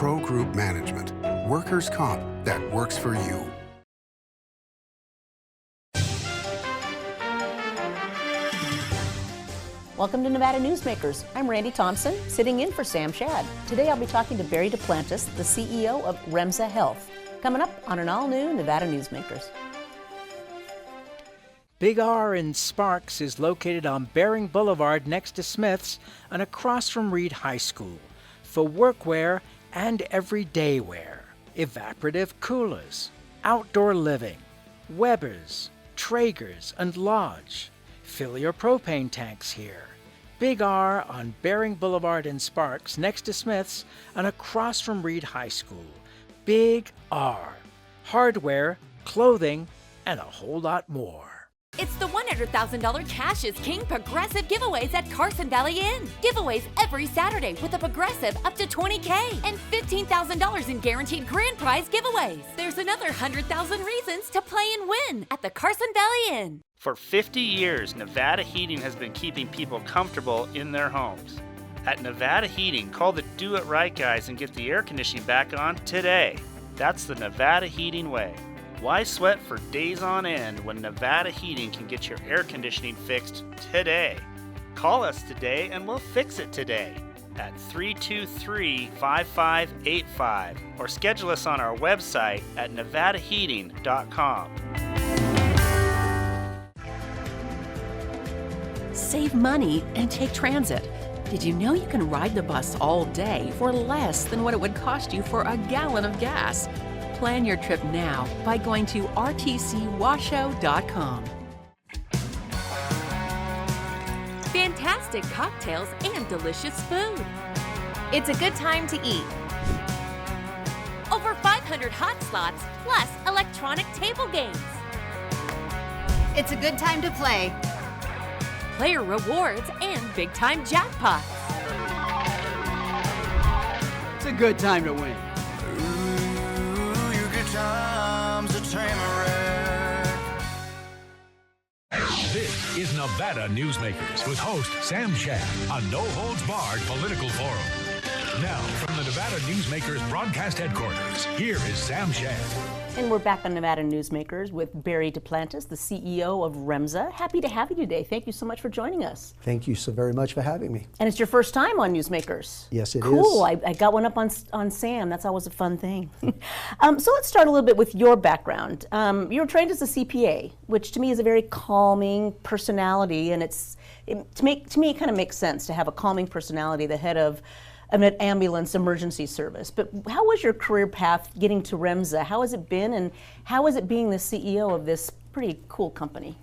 Pro Group Management. Workers' comp that works for you. Welcome to Nevada Newsmakers. I'm Randi Thompson, sitting in for Sam Shad. Today I'll be talking to Barry Duplantis, the CEO of REMSA Health, coming up on an all-new Nevada Newsmakers. Big R in Sparks is located on Bering Boulevard next to Smith's and across from Reed High School for workwear and everyday wear. Evaporative coolers, outdoor living, Weber's, Traeger's, and Lodge. Fill your propane tanks here. Big R on Bering Boulevard in Sparks next to Smith's and across from Reed High School. Big R. Hardware, clothing, and a whole lot more. It's the $100,000 Cash is King Progressive giveaways at Carson Valley Inn. Giveaways every Saturday with a Progressive up to $20K and $15,000 in guaranteed grand prize giveaways. There's another 100,000 reasons to play and win at the Carson Valley Inn. For 50 years, Nevada Heating has been keeping people comfortable in their homes. At Nevada Heating, call the Do It Right guys and get the air conditioning back on today. That's the Nevada Heating way. Why sweat for days on end when Nevada Heating can get your air conditioning fixed today? Call us today and we'll fix it today at 323-5585 or schedule us on our website at nevadaheating.com. Save money and take transit. Did you know you can ride the bus all day for less than what it would cost you for a gallon of gas? Plan your trip now by going to rtcwashoe.com. Fantastic cocktails and delicious food. It's a good time to eat. Over 500 hot slots plus electronic table games. It's a good time to play. Player rewards and big-time jackpots. It's a good time to win. This is Nevada Newsmakers with host Sam Shad on No Holds Barred Political Forum. Now, from the Nevada Newsmakers broadcast headquarters, here is Sam Shad. And we're back on Nevada Newsmakers with Barry Duplantis, the CEO of REMSA. Happy to have you today. Thank you so much for joining us. Thank you so very much for having me. And it's your first time on Newsmakers. Yes, it is. Cool. I got one up on Sam. That's always a fun thing. So let's start a little bit with your background. You were trained as a CPA, which to me is a very calming personality, and to me it kind of makes sense to have a calming personality, the head of an ambulance emergency service. But how was your career path getting to REMSA? How has it been, and how is it being the CEO of this pretty cool company?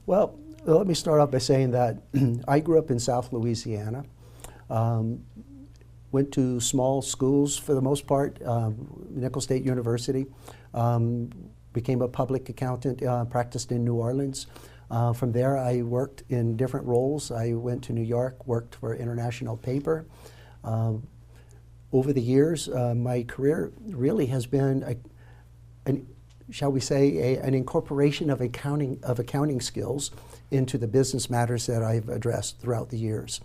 Well, let me start off by saying that I grew up in South Louisiana, went to small schools for the most part, Nicholls State University, became a public accountant, practiced in New Orleans. From there I worked in different roles. I went to New York, worked for International Paper. Over the years, my career really has been, shall we say, an incorporation of accounting skills into the business matters that I've addressed throughout the years.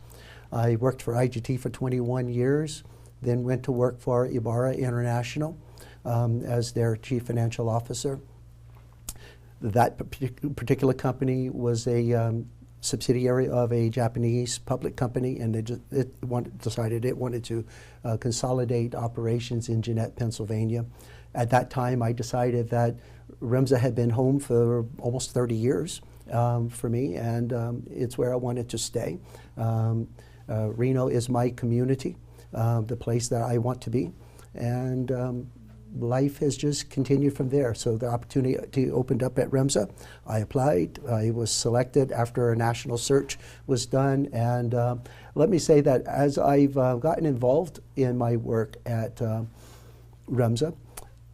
I worked for IGT for 21 years, then went to work for Ibarra International as their chief financial officer. That particular company was a subsidiary of a Japanese public company, and decided it wanted to consolidate operations in Jeannette, Pennsylvania. At that time, I decided that REMSA had been home for almost 30 years for me, and it's where I wanted to stay. Reno is my community, the place that I want to be, and life has just continued from there. So the opportunity opened up at REMSA. I applied. I was selected after a national search was done. And let me say that as I've gotten involved in my work at REMSA,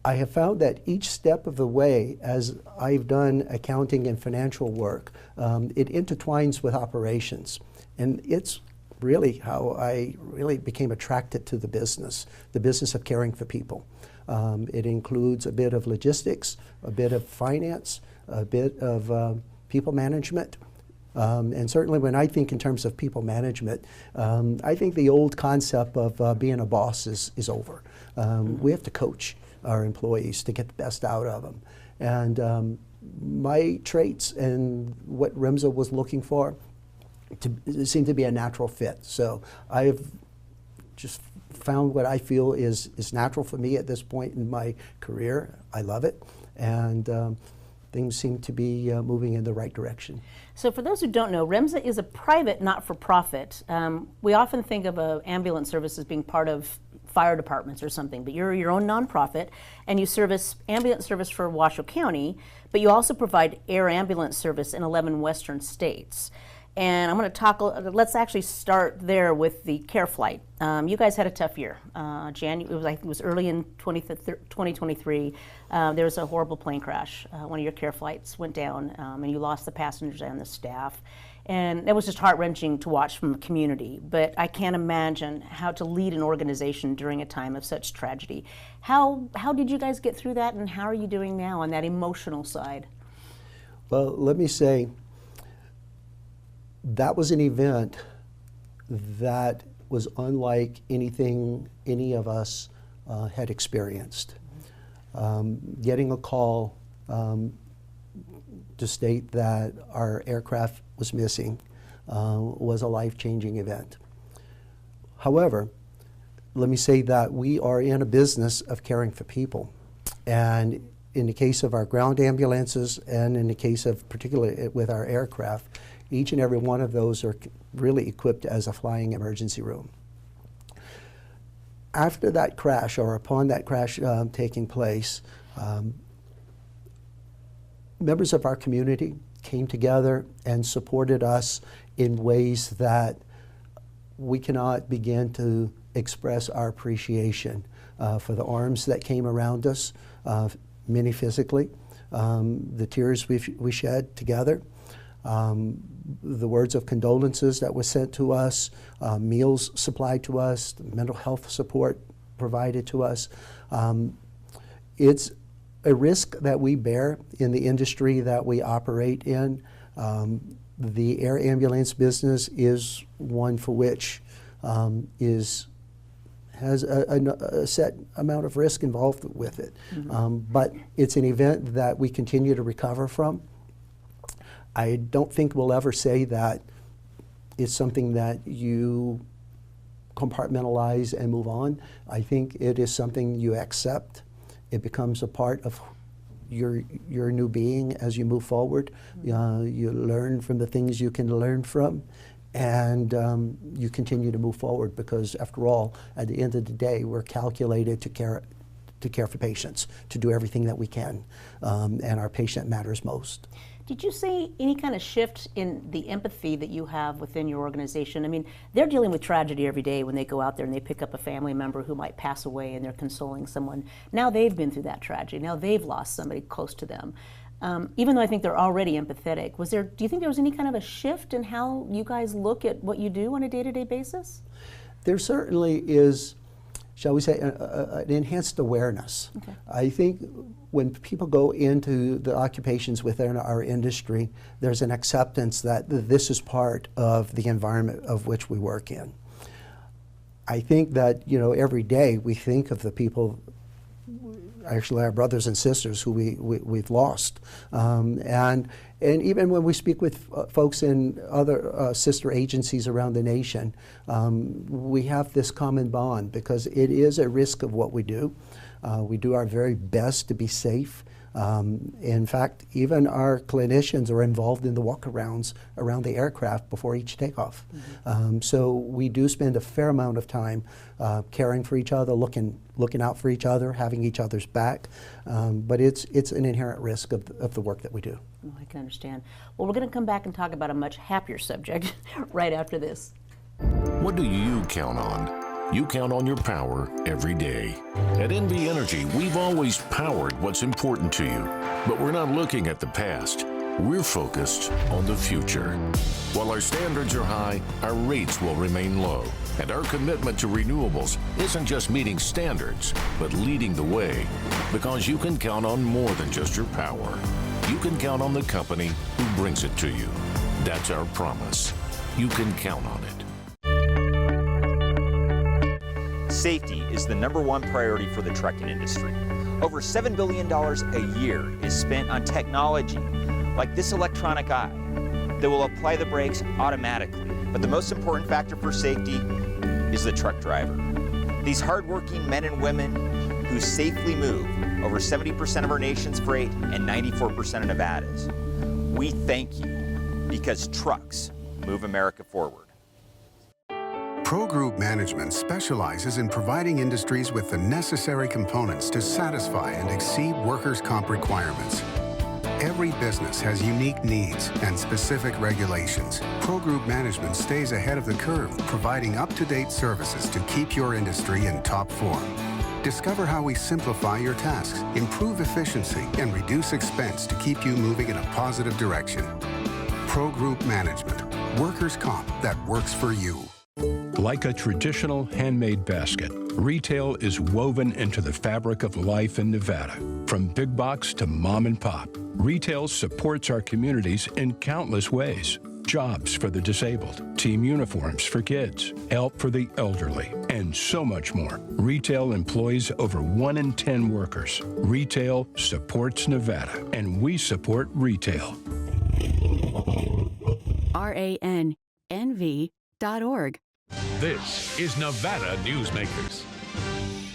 I have found that each step of the way, as I've done accounting and financial work, it intertwines with operations. And it's really how I really became attracted to the business of caring for people. It includes a bit of logistics, a bit of finance, a bit of people management, And certainly when I think in terms of people management, I think the old concept of being a boss is over. We have to coach our employees to get the best out of them. And my traits and what REMSA was looking for seem to be a natural fit. So I've just found what I feel is natural for me at this point in my career. I love it. And things seem to be moving in the right direction. So for those who don't know, REMSA is a private not-for-profit. We often think of an ambulance service as being part of fire departments or something, but you're your own nonprofit and you service ambulance service for Washoe County, but you also provide air ambulance service in 11 western states. And I'm going to talk, let's actually start there with the care flight. You guys had a tough year. It was early in 2023. There was a horrible plane crash. One of your care flights went down and you lost the passengers and the staff. And it was just heart-wrenching to watch from the community. But I can't imagine how to lead an organization during a time of such tragedy. How did you guys get through that, and how are you doing now on that emotional side? Well, let me say, that was an event that was unlike anything any of us had experienced. Getting a call to state that our aircraft was missing was a life-changing event. However, let me say that we are in a business of caring for people. And in the case of our ground ambulances and in the case of particularly with our aircraft, each and every one of those are really equipped as a flying emergency room. After that crash, or upon that crash taking place, members of our community came together and supported us in ways that we cannot begin to express our appreciation for the arms that came around us, many physically, the tears we shed together, the words of condolences that were sent to us, meals supplied to us, mental health support provided to us. It's a risk that we bear in the industry that we operate in. The air ambulance business is one for which has a set amount of risk involved with it. But it's an event that we continue to recover from. I don't think we'll ever say that it's something that you compartmentalize and move on. I think it is something you accept. It becomes a part of your new being as you move forward. You learn from the things you can learn from, and you continue to move forward, because after all, at the end of the day, we're calculated to care for patients, to do everything that we can, and our patient matters most. Did you see any kind of shift in the empathy that you have within your organization? I mean, they're dealing with tragedy every day when they go out there and they pick up a family member who might pass away and they're consoling someone. Now they've been through that tragedy. Now they've lost somebody close to them. Even though I think they're already empathetic, do you think there was any kind of a shift in how you guys look at what you do on a day-to-day basis? There certainly is, shall we say, an enhanced awareness. Okay. I think when people go into the occupations within our industry, there's an acceptance that this is part of the environment of which we work in. I think that, every day we think of the people, actually our brothers and sisters who we've lost. And even when we speak with folks in other sister agencies around the nation, we have this common bond, because it is a risk of what we do. We do our very best to be safe. In fact, even our clinicians are involved in the walk-arounds around the aircraft before each takeoff. So we do spend a fair amount of time caring for each other, looking out for each other, having each other's back. But it's an inherent risk of the work that we do. Oh, I can understand. Well, we're going to come back and talk about a much happier subject right after this. What do you count on? You count on your power every day. At NV Energy, we've always powered what's important to you, but we're not looking at the past. We're focused on the future. While our standards are high, our rates will remain low. And our commitment to renewables isn't just meeting standards, but leading the way. Because you can count on more than just your power. You can count on the company who brings it to you. That's our promise. You can count on it. Safety is the #1 priority for the trucking industry. Over $7 billion a year is spent on technology like this electronic eye that will apply the brakes automatically. But the most important factor for safety is the truck driver. These hardworking men and women who safely move over 70% of our nation's freight and 94% of Nevada's. We thank you because trucks move America forward. Pro Group Management specializes in providing industries with the necessary components to satisfy and exceed workers' comp requirements. Every business has unique needs and specific regulations. Pro Group Management stays ahead of the curve, providing up-to-date services to keep your industry in top form. Discover how we simplify your tasks, improve efficiency, and reduce expense to keep you moving in a positive direction. Pro Group Management, workers' comp that works for you. Like a traditional handmade basket, retail is woven into the fabric of life in Nevada. From big box to mom and pop, retail supports our communities in countless ways. Jobs for the disabled, team uniforms for kids, help for the elderly, and so much more. Retail employs over 1 in 10 workers. Retail supports Nevada, and we support retail. RANNV.org. This is Nevada Newsmakers.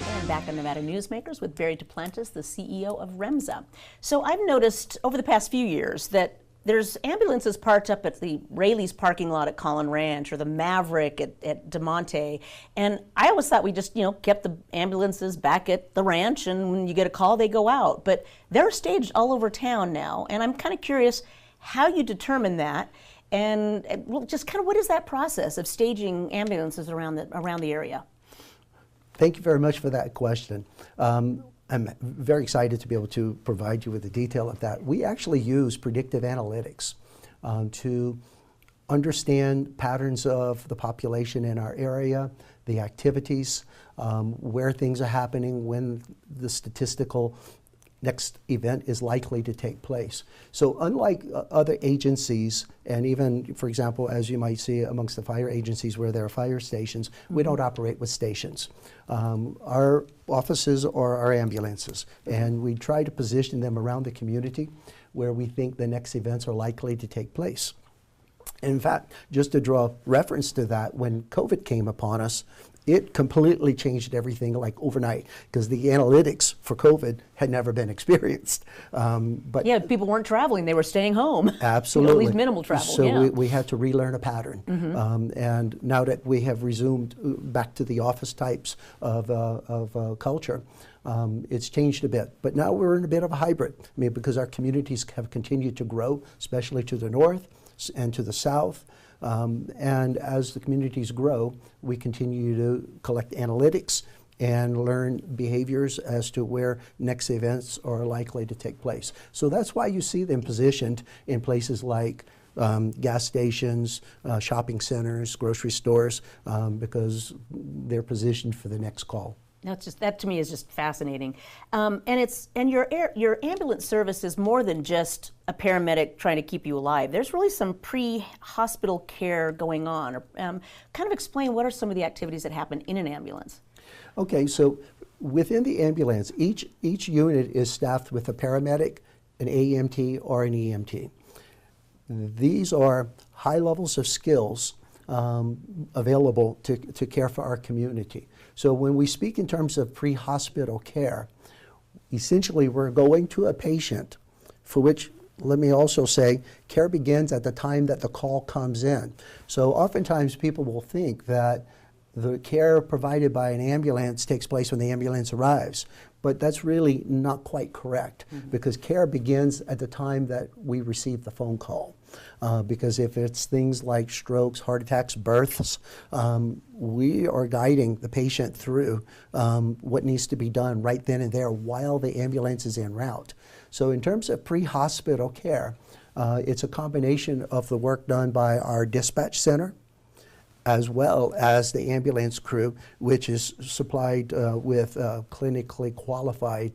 And back on Nevada Newsmakers with Barry Duplantis, the CEO of REMSA. So I've noticed over the past few years that there's ambulances parked up at the Rayleigh's parking lot at Collin Ranch or the Maverick at DeMonte. And I always thought we just, kept the ambulances back at the ranch, and when you get a call, they go out. But they're staged all over town now. And I'm kind of curious how you determine that. And just kind of what is that process of staging ambulances around the area? Thank you very much for that question. I'm very excited to be able to provide you with the detail of that. We actually use predictive analytics to understand patterns of the population in our area, the activities, where things are happening, when the statistical next event is likely to take place. So unlike other agencies, and even, for example, as you might see amongst the fire agencies where there are fire stations, we don't operate with stations. Our offices are our ambulances, and we try to position them around the community where we think the next events are likely to take place. In fact, just to draw reference to that, when COVID came upon us, it completely changed everything like overnight, because the analytics for COVID had never been experienced. But yeah, people weren't traveling; they were staying home. Absolutely, at least minimal travel. So we had to relearn a pattern. And now that we have resumed back to the office types of culture, it's changed a bit. But now we're in a bit of a hybrid. I mean, because our communities have continued to grow, especially to the north and to the south. And as the communities grow, we continue to collect analytics and learn behaviors as to where next events are likely to take place. So that's why you see them positioned in places like gas stations, shopping centers, grocery stores, because they're positioned for the next call. That to me is just fascinating, and your ambulance service is more than just a paramedic trying to keep you alive. There's really some pre-hospital care going on. Kind of explain what are some of the activities that happen in an ambulance. Okay, so within the ambulance, each unit is staffed with a paramedic, an AEMT, or an EMT. These are high levels of skills available to care for our community. So when we speak in terms of pre-hospital care, essentially we're going to a patient for which, let me also say, care begins at the time that the call comes in. So oftentimes people will think that the care provided by an ambulance takes place when the ambulance arrives. But that's really not quite correct, because care begins at the time that we receive the phone call. Because if it's things like strokes, heart attacks, births, we are guiding the patient through what needs to be done right then and there while the ambulance is en route. So in terms of pre-hospital care, it's a combination of the work done by our dispatch center, as well as the ambulance crew, which is supplied with clinically qualified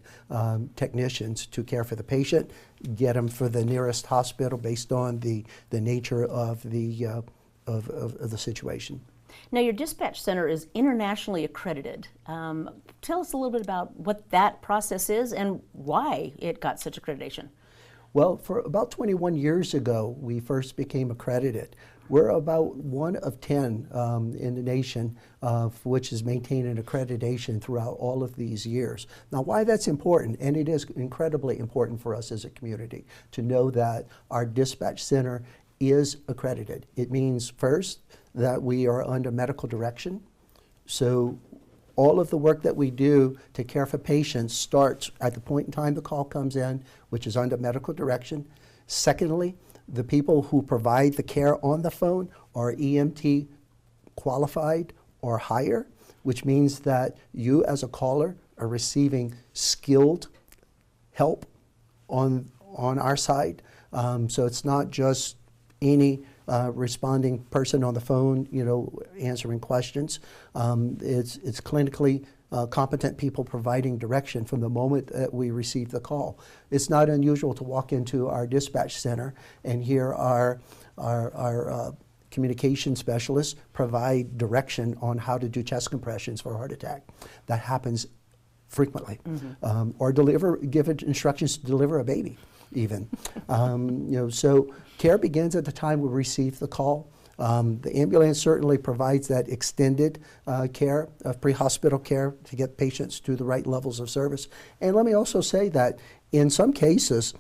technicians to care for the patient, get them for the nearest hospital based on the nature of the situation. Now, your dispatch center is internationally accredited. Tell us a little bit about what that process is and why it got such accreditation. Well, for about 21 years ago, we first became accredited. We're about one of 10 in the nation which has maintained an accreditation throughout all of these years. Now, why that's important, and it is incredibly important for us as a community to know that our dispatch center is accredited. It means, first, that we are under medical direction. So all of the work that we do to care for patients starts at the point in time the call comes in, which is under medical direction. Secondly, the people who provide the care on the phone are EMT qualified or higher, which means that you as a caller are receiving skilled help on our side. So it's not just any responding person on the phone, answering questions. It's clinically competent people providing direction from the moment that we receive the call. It's not unusual to walk into our dispatch center and hear our communication specialists provide direction on how to do chest compressions for a heart attack. That happens frequently. Mm-hmm. Or give instructions to deliver a baby, even. So care begins at the time we receive the call. The ambulance certainly provides that extended care, pre-hospital care, to get patients to the right levels of service. And let me also say that in some cases,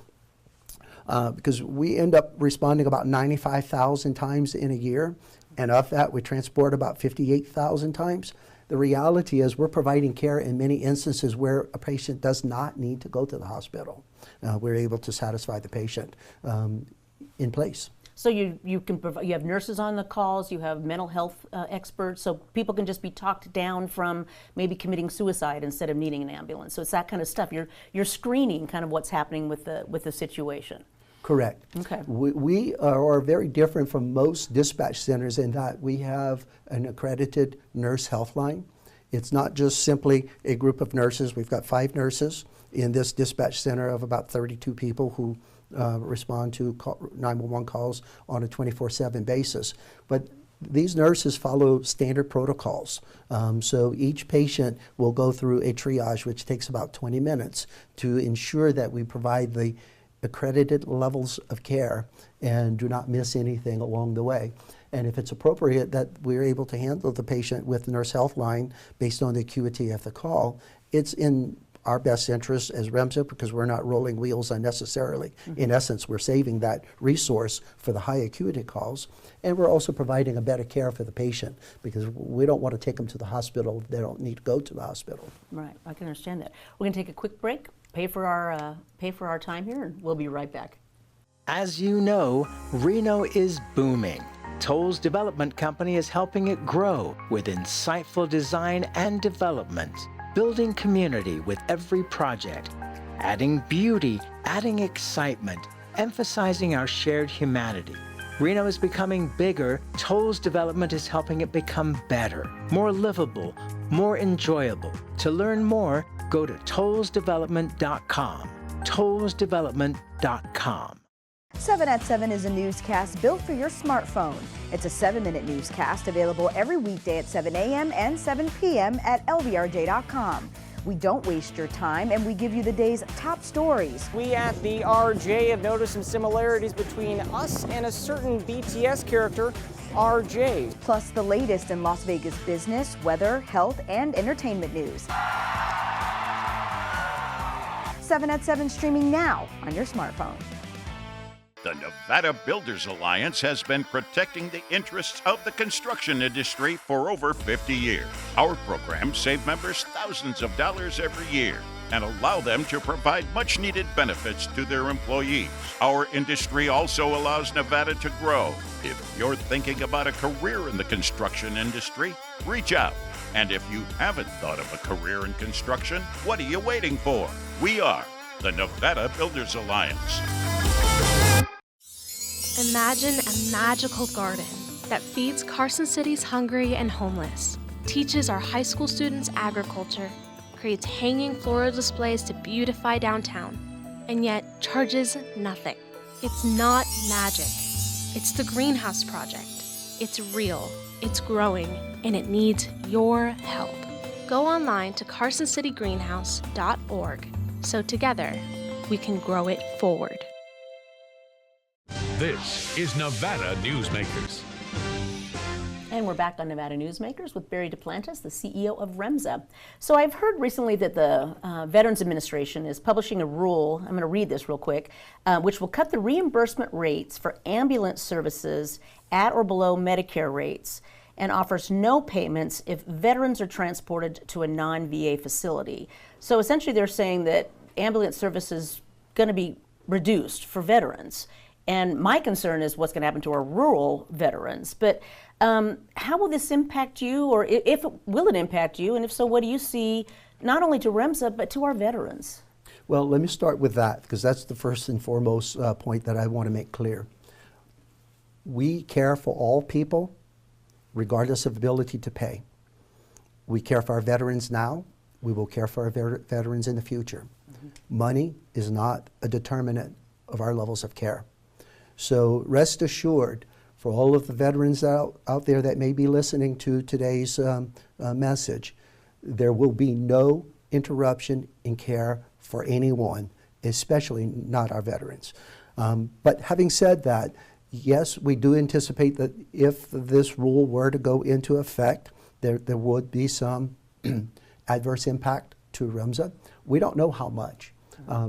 because we end up responding about 95,000 times in a year, and of that we transport about 58,000 times, the reality is we're providing care in many instances where a patient does not need to go to the hospital. We're able to satisfy the patient in place. So you can provide, you have nurses on the calls, you have mental health experts, so people can just be talked down from maybe committing suicide instead of needing an ambulance. So it's that kind of stuff. You're screening kind of what's happening with the situation. Correct. Okay. We are very different from most dispatch centers in that we have an accredited nurse health line. It's not just simply a group of nurses. We've got 5 nurses in this dispatch center of about 32 people who respond to 911 calls on a 24/7 basis. But these nurses follow standard protocols. So each patient will go through a triage, which takes about 20 minutes, to ensure that we provide the accredited levels of care and do not miss anything along the way. And if it's appropriate that we're able to handle the patient with the nurse health line based on the acuity of the call, it's in our best interest as REMSA because we're not rolling wheels unnecessarily. Mm-hmm. In essence, we're saving that resource for the high acuity calls, and we're also providing a better care for the patient because we don't want to take them to the hospital if they don't need to go to the hospital. Right, I can understand that. We're going to take a quick break, pay for our time here, and we'll be right back. As you know, Reno is booming. Toll's development company is helping it grow with insightful design and development, building community with every project, adding beauty, adding excitement, emphasizing our shared humanity. Reno is becoming bigger. Toll's development is helping it become better, more livable, more enjoyable. To learn more, go to tollsdevelopment.com. tollsdevelopment.com. 7 at 7 is a newscast built for your smartphone. It's a 7-minute newscast available every weekday at 7 a.m. and 7 p.m. at lvrj.com. We don't waste your time, and we give you the day's top stories. We at the RJ have noticed some similarities between us and a certain BTS character, RJ. Plus the latest in Las Vegas business, weather, health, and entertainment news. 7 at 7 streaming now on your smartphone. The Nevada Builders Alliance has been protecting the interests of the construction industry for over 50 years. Our programs save members thousands of dollars every year and allow them to provide much-needed benefits to their employees. Our industry also allows Nevada to grow. If you're thinking about a career in the construction industry, reach out. And if you haven't thought of a career in construction, what are you waiting for? We are the Nevada Builders Alliance. Imagine a magical garden that feeds Carson City's hungry and homeless, teaches our high school students agriculture, creates hanging floral displays to beautify downtown, and yet charges nothing. It's not magic. It's the Greenhouse Project. It's real, it's growing, and it needs your help. Go online to carsоncitygreenhouse.org so together we can grow it forward. This is Nevada Newsmakers. And we're back on Nevada Newsmakers with Barry Duplantis, the CEO of REMSA. So I've heard recently that the Veterans Administration is publishing a rule, I'm going to read this real quick, which will cut the reimbursement rates for ambulance services at or below Medicare rates and offers no payments if veterans are transported to a non-VA facility. So essentially they're saying that ambulance service is going to be reduced for veterans. And my concern is what's going to happen to our rural veterans. But how will this impact you, or will it impact you? And if so, what do you see not only to REMSA, but to our veterans? Well, let me start with that, because that's the first and foremost point that I want to make clear. We care for all people, regardless of ability to pay. We care for our veterans now. We will care for our veterans in the future. Money is not a determinant of our levels of care. So rest assured, for all of the veterans out there that may be listening to today's message, there will be no interruption in care for anyone, especially not our veterans. But having said that, yes, we do anticipate that if this rule were to go into effect, there would be some adverse impact to REMSA. We don't know how much.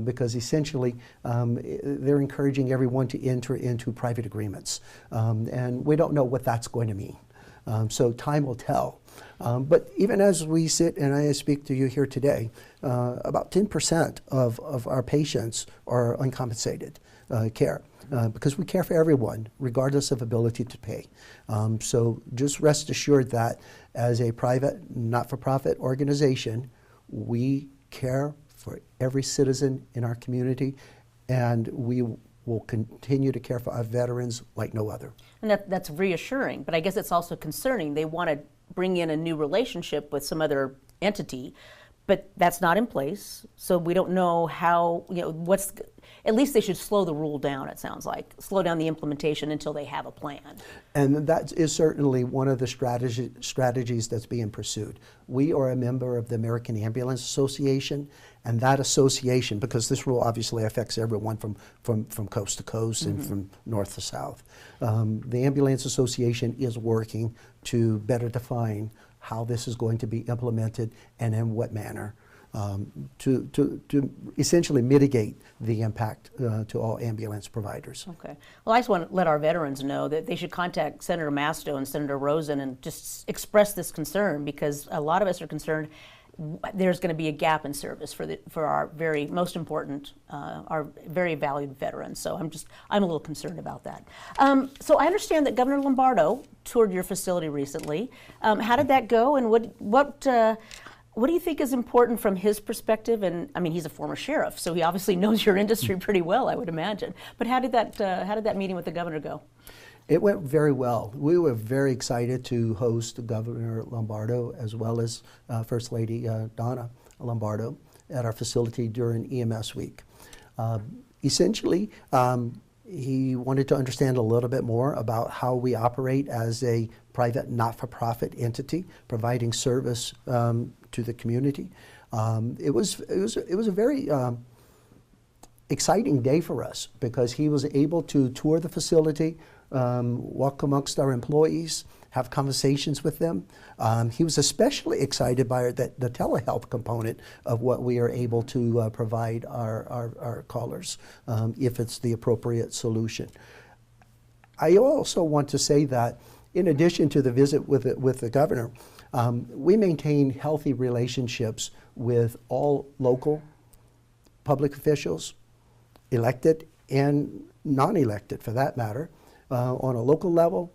Because essentially they're encouraging everyone to enter into private agreements. And we don't know what that's going to mean. So time will tell. But even as we sit and I speak to you here today, about 10% of our patients are uncompensated care. Because we care for everyone, regardless of ability to pay. So just rest assured that as a private, not-for-profit organization, we care for every citizen in our community, and we will continue to care for our veterans like no other. And that's reassuring, but I guess it's also concerning. They want to bring in a new relationship with some other entity, but that's not in place, so we don't know how, at least they should slow the rule down, it sounds like. Slow down the implementation until they have a plan. And that is certainly one of the strategies that's being pursued. We are a member of the American Ambulance Association, and that association, because this rule obviously affects everyone from coast to coast and from north to south. The Ambulance Association is working to better define how this is going to be implemented and in what manner to essentially mitigate the impact to all ambulance providers. Okay. Well, I just want to let our veterans know that they should contact Senator Masto and Senator Rosen and just express this concern, because a lot of us are concerned there's going to be a gap in service for our very most important, our very valued veterans. So I'm a little concerned about that. So I understand that Governor Lombardo toured your facility recently. How did that go, and what do you think is important from his perspective? And I mean, he's a former sheriff, so he obviously knows your industry pretty well, I would imagine. But how did that meeting with the governor go? It went very well. We were very excited to host Governor Lombardo as well as First Lady Donna Lombardo at our facility during EMS week. Essentially, he wanted to understand a little bit more about how we operate as a private not-for-profit entity providing service to the community. It was a very exciting day for us, because he was able to tour the facility, walk amongst our employees, have conversations with them. He was especially excited by the telehealth component of what we are able to provide our callers, if it's the appropriate solution. I also want to say that in addition to the visit with the governor, we maintain healthy relationships with all local public officials, elected and non-elected for that matter, on a local level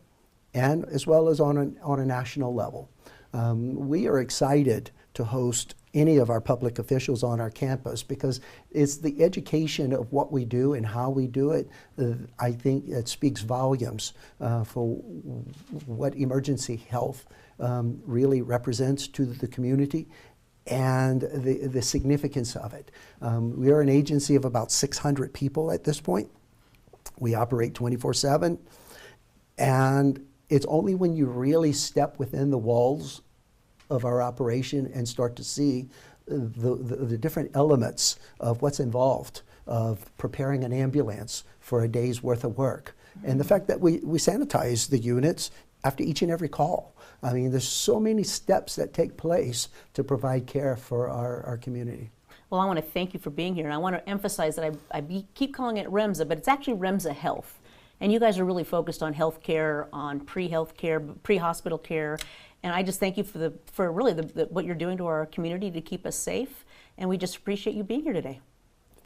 and as well as on a national level. We are excited to host any of our public officials on our campus, because it's the education of what we do and how we do it. I think it speaks volumes for what emergency health really represents to the community and the significance of it. We are an agency of about 600 people at this point. We operate 24/7, and it's only when you really step within the walls of our operation and start to see the different elements of what's involved of preparing an ambulance for a day's worth of work. And the fact that we sanitize the units after each and every call. I mean, there's so many steps that take place to provide care for our community. Well, I want to thank you for being here. And I want to emphasize that I keep calling it REMSA, but it's actually REMSA Health. And you guys are really focused on health care, on pre-health care, pre-hospital care. And I just thank you for really what you're doing to our community to keep us safe. And we just appreciate you being here today.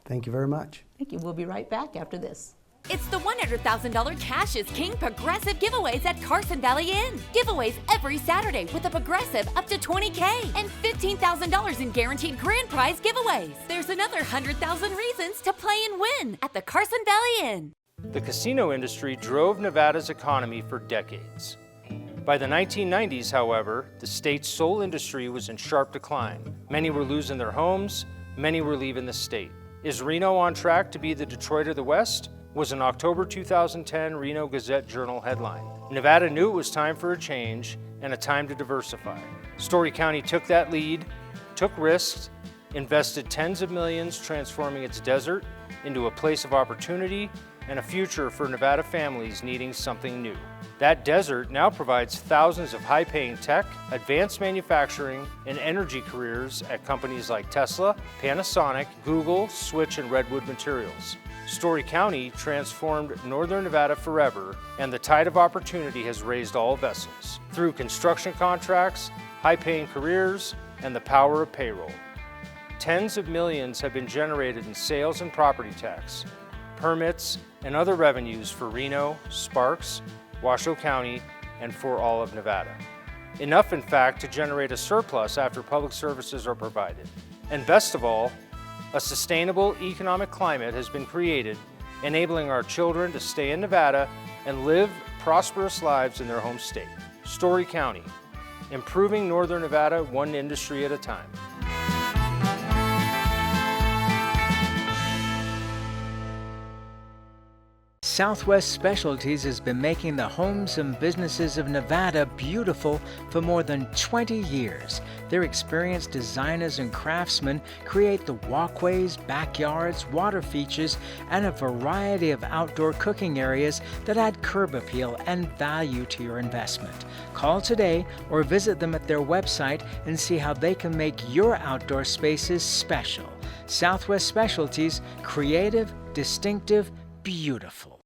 Thank you very much. Thank you. We'll be right back after this. It's the $100,000 Cash is King Progressive giveaways at Carson Valley Inn. Giveaways every Saturday with a Progressive up to $20K and $15,000 in guaranteed grand prize giveaways. There's another 100,000 reasons to play and win at the Carson Valley Inn. The casino industry drove Nevada's economy for decades. By the 1990s, however, the state's sole industry was in sharp decline. Many were losing their homes, many were leaving the state. Is Reno on track to be the Detroit of the West? Was an October 2010 Reno Gazette-Journal headline. Nevada knew it was time for a change and a time to diversify. Story County took that lead, took risks, invested tens of millions transforming its desert into a place of opportunity and a future for Nevada families needing something new. That desert now provides thousands of high-paying tech, advanced manufacturing, and energy careers at companies like Tesla, Panasonic, Google, Switch, and Redwood Materials. Story County transformed Northern Nevada forever, and the tide of opportunity has raised all vessels through construction contracts, high-paying careers, and the power of payroll. Tens of millions have been generated in sales and property tax, permits, and other revenues for Reno, Sparks, Washoe County, and for all of Nevada. Enough, in fact, to generate a surplus after public services are provided. And best of all, a sustainable economic climate has been created, enabling our children to stay in Nevada and live prosperous lives in their home state. Story County, improving Northern Nevada one industry at a time. Southwest Specialties has been making the homes and businesses of Nevada beautiful for more than 20 years. Their experienced designers and craftsmen create the walkways, backyards, water features, and a variety of outdoor cooking areas that add curb appeal and value to your investment. Call today or visit them at their website and see how they can make your outdoor spaces special. Southwest Specialties, creative, distinctive, beautiful.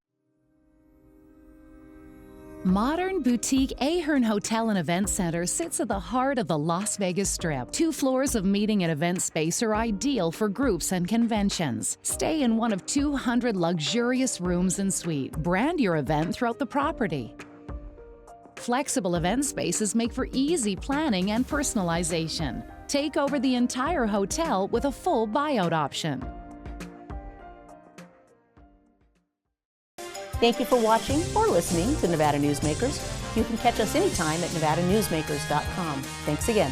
Modern boutique Ahern Hotel and Event Center sits at the heart of the Las Vegas Strip. 2 floors of meeting and event space are ideal for groups and conventions. Stay in one of 200 luxurious rooms and suites. Brand your event throughout the property. Flexible event spaces make for easy planning and personalization. Take over the entire hotel with a full buyout option. Thank you for watching or listening to Nevada Newsmakers. You can catch us anytime at NevadaNewsmakers.com. Thanks again.